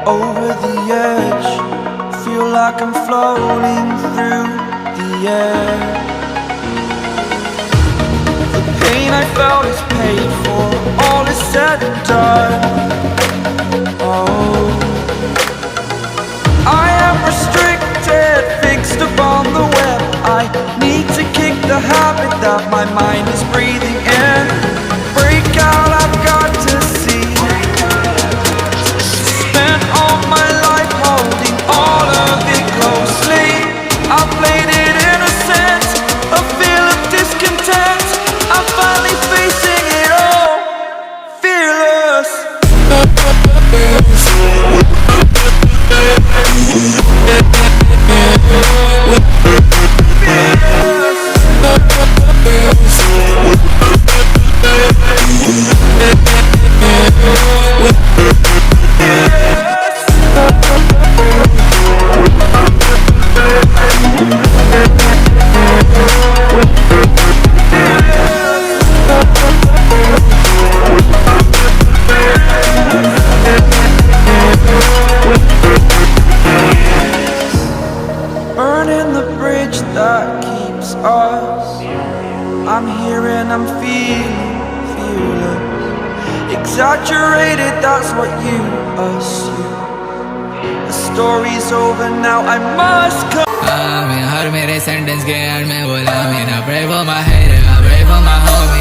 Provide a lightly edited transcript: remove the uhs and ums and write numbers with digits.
Over the edge, feel like I'm floating through the air. The pain I felt is paid for, all is said and done. Oh, I am restricted, fixed upon the web. I need to kick the habit that my mind is breathing in. Break out, I've got to see. Spent all my life holding all of it closely. I played it innocent, a feel of discontent. I'm finally facing it all, fearless. Burning the bridge that keeps us. I'm here and I'm feeling fearless. Exaggerated, that's what you assume. The story's over now, I must come. हर मेरे sentence के and में बोला मैं ना pray for my head, I pray for my homie.